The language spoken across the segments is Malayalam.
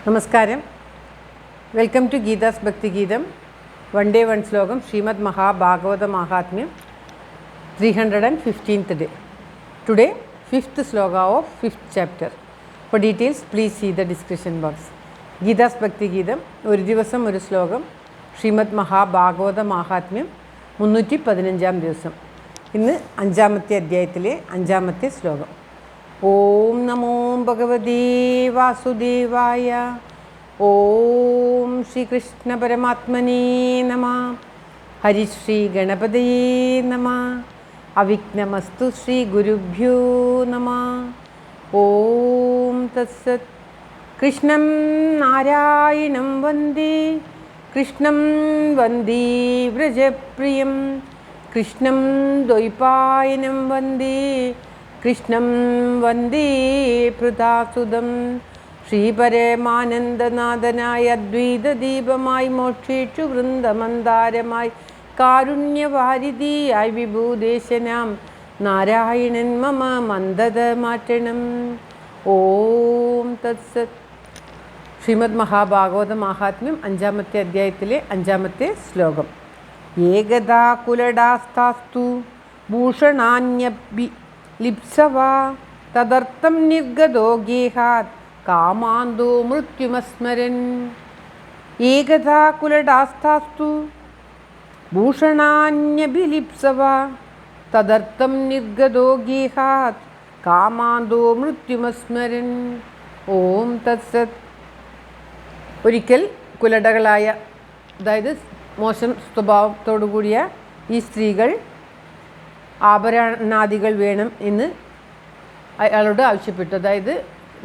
നമസ്കാരം. വെൽക്കം ടു ഗീതാസ് ഭക്തി ഗീതം. വൺ ഡേ വൺ ശ്ലോകം. ശ്രീമദ് മഹാഭാഗവത മഹാത്മ്യം 315th day. Today 5th sloka of 5th chapter. For details please see the description box. Geetha's ഭക്തി ഗീതം ഒരു ദിവസം ഒരു ശ്ലോകം. ശ്രീമദ് മഹാഭാഗവത മഹാത്മ്യം 315ാം ദിവസം. ഇന്ന് 5ാമത്തെ അധ്യായത്തിലെ 5ാമത്തെ ശ്ലോകം. ഓം നമോ ഭഗവതേ വാസുദേവായ. ഓം ശ്രീകൃഷ്ണ പരമാത്മനേ നമഃ. ഹരിശ്രീ ഗണപതയേ നമഃ. അവിഘ്നമസ്തു ശ്രീ ഗുരുഭ്യോ നമഃ. ഓം തത്സത്. കൃഷ്ണം നാരായണം വന്ദേ. കൃഷ്ണം വന്ദേ വ്രജപ്രിയം. കൃഷ്ണം ദ്വൈപായനം വന്ദേ. കൃഷ്ണം വന്ദേ പൃഥാസുതം. ശ്രീപരമാനന്ദനാഥനായ അദ്വൈതദീപമായി മോക്ഷേഷു വൃന്ദമന്ദാരമായി കാരുണ്യവാരിധിയായി വിഭൂദേശനാം നാരായണൻ മമ മന്ദത മാറ്റണം. ഓം തത്സത്. ശ്രീമദ് മഹാഭാഗവത മഹാത്മ്യം 5ാമത്തെ അധ്യായത്തിലെ 5ാമത്തെ ശ്ലോകം. ഏകദാ കുലടാസ്താസ്തു ഭൂഷണാന്യപി ലിപ്സവാ തദർത്ഥം നിർഗതോ ഗേഹാത് കാമാന്തോ മൃത്യുമസ്മരൻ. ഏകദാ കുലടാസ്താസ്തു ഭൂഷണാന്യഭിലിപ്സവാ തദർത്ഥം നിർഗതോ ഗേഹാത് കാമാന്തോ മൃത്യുമസ്മരൻ. ഓം തത്സത്. ഒരിക്കൽ കുലടകളായ, അതായത് മോശം സ്വഭാവത്തോടു കൂടിയ ഈ സ്ത്രീകൾ ആഭരണാദികൾ വേണം എന്ന് അയാളോട് ആവശ്യപ്പെട്ടു. അതായത്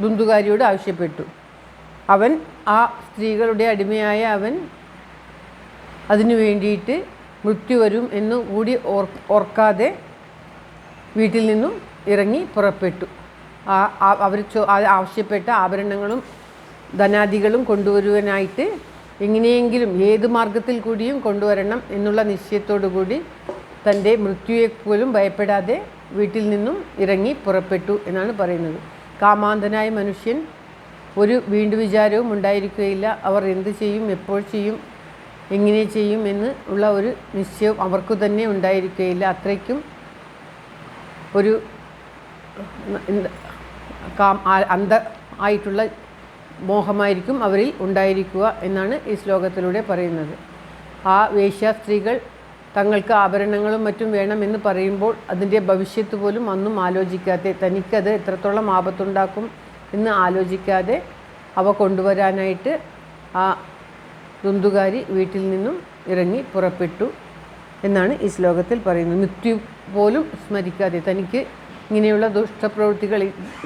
ദുന്ദുകാരിയോട് ആവശ്യപ്പെട്ടു. അവൻ, ആ സ്ത്രീകളുടെ അടിമയായ അവൻ, അതിനു വേണ്ടിയിട്ട് മൃത്യു വരും എന്നു കൂടി ഓർക്കാതെ വീട്ടിൽ നിന്നും ഇറങ്ങി പുറപ്പെട്ടു. അവർ ആവശ്യപ്പെട്ട ആഭരണങ്ങളും ധനാദികളും കൊണ്ടുവരുവാനായിട്ട് എങ്ങനെയെങ്കിലും ഏത് മാർഗത്തിൽ കൂടിയും കൊണ്ടുവരണം എന്നുള്ള നിശ്ചയത്തോടു കൂടി തൻ്റെ മൃത്യുയെപ്പോലും ഭയപ്പെടാതെ വീട്ടിൽ നിന്നും ഇറങ്ങി പുറപ്പെട്ടു എന്നാണ് പറയുന്നത്. കാമാന്തനായ മനുഷ്യൻ ഒരു വീണ്ടുവിചാരവും ഉണ്ടായിരിക്കുകയില്ല. അവർ എന്ത് ചെയ്യും, എപ്പോൾ ചെയ്യും, എങ്ങനെ ചെയ്യും എന്ന് ഉള്ള ഒരു നിശ്ചയം അവർക്കു തന്നെ ഉണ്ടായിരിക്കുകയില്ല. അത്രയ്ക്കും ഒരു അന്ധ ആയിട്ടുള്ള മോഹമായിരിക്കും അവരിൽ ഉണ്ടായിരിക്കുക എന്നാണ് ഈ ശ്ലോകത്തിലൂടെ പറയുന്നത്. ആ വേശ്യ സ്ത്രീകൾ തങ്ങൾക്ക് ആഭരണങ്ങളും മറ്റും വേണമെന്ന് പറയുമ്പോൾ അതിൻ്റെ ഭവിഷ്യത്ത് പോലും ഒന്നും ആലോചിക്കാതെ, തനിക്കത് എത്രത്തോളം ആപത്തുണ്ടാക്കും എന്ന് ആലോചിക്കാതെ അവ കൊണ്ടുവരാനായിട്ട് ആ ദുന്ദുകാരി വീട്ടിൽ നിന്നും ഇറങ്ങി പുറപ്പെട്ടു എന്നാണ് ഈ ശ്ലോകത്തിൽ പറയുന്നത്. മൃത്യു പോലും സ്മരിക്കാതെ, തനിക്ക് ഇങ്ങനെയുള്ള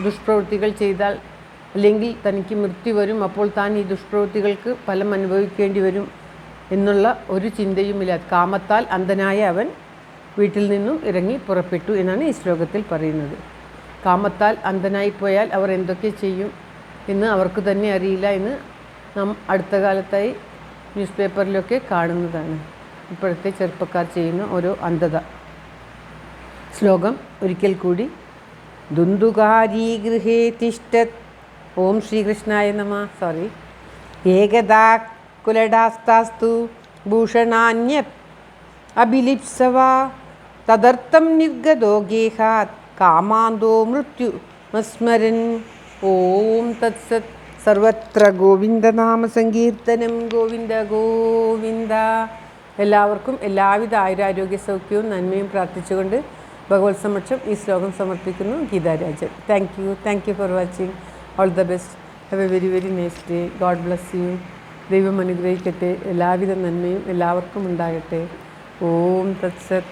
ദുഷ്പ്രവൃത്തികൾ ചെയ്താൽ അല്ലെങ്കിൽ തനിക്ക് മൃത്യു വരും, അപ്പോൾ താൻ ഈ ദുഷ്പ്രവൃത്തികൾക്ക് ഫലം അനുഭവിക്കേണ്ടി വരും എന്നുള്ള ഒരു ചിന്തയുമില്ല. കാമത്താൽ അന്ധനായ അവൻ വീട്ടിൽ നിന്നും ഇറങ്ങി പുറപ്പെട്ടു എന്നാണ് ഈ ശ്ലോകത്തിൽ പറയുന്നത്. കാമത്താൽ അന്ധനായിപ്പോയാൽ അവർ എന്തൊക്കെ ചെയ്യും എന്ന് അവർക്ക് തന്നെ അറിയില്ല എന്ന് നാം അടുത്ത കാലത്തായി ന്യൂസ് പേപ്പറിലൊക്കെ കാണുന്നതാണ്. ഇപ്പോഴത്തെ ചെറുപ്പക്കാർ ചെയ്യുന്ന ഓരോ അന്ധത. ശ്ലോകം ഒരിക്കൽ കൂടി. ദുന്ദുകാരീ ഗൃഹേ തിഷ്ഠത്. ഓം ശ്രീകൃഷ്ണായ നമഃ. ഏകദാ കുലടാസ്താസ്തു ഭൂഷണാന്യ അഭിലിപ്സവാ തദർത്ഥം നിർഗതോ ഗേഹാത് കാമാന്തോ മൃത്യുമസ്മരൻ. ഓം തത്സത്. സർവത്ര ഗോവിന്ദനാമ സങ്കീർത്തനം. ഗോവിന്ദ ഗോവിന്ദ. എല്ലാവർക്കും എല്ലാവിധ ആയുരാരോഗ്യ സൗഖ്യവും നന്മയും പ്രാർത്ഥിച്ചുകൊണ്ട് ഭഗവത് സമക്ഷം ഈ ശ്ലോകം സമർപ്പിക്കുന്നു. Geetha Rajan. Thank you for watching. All the best. Have A very very nice day. God bless you. ദൈവം അനുഗ്രഹിക്കട്ടെ. എല്ലാവിധ നന്മയും എല്ലാവർക്കും ഉണ്ടാകട്ടെ. ഓം തത്സത്.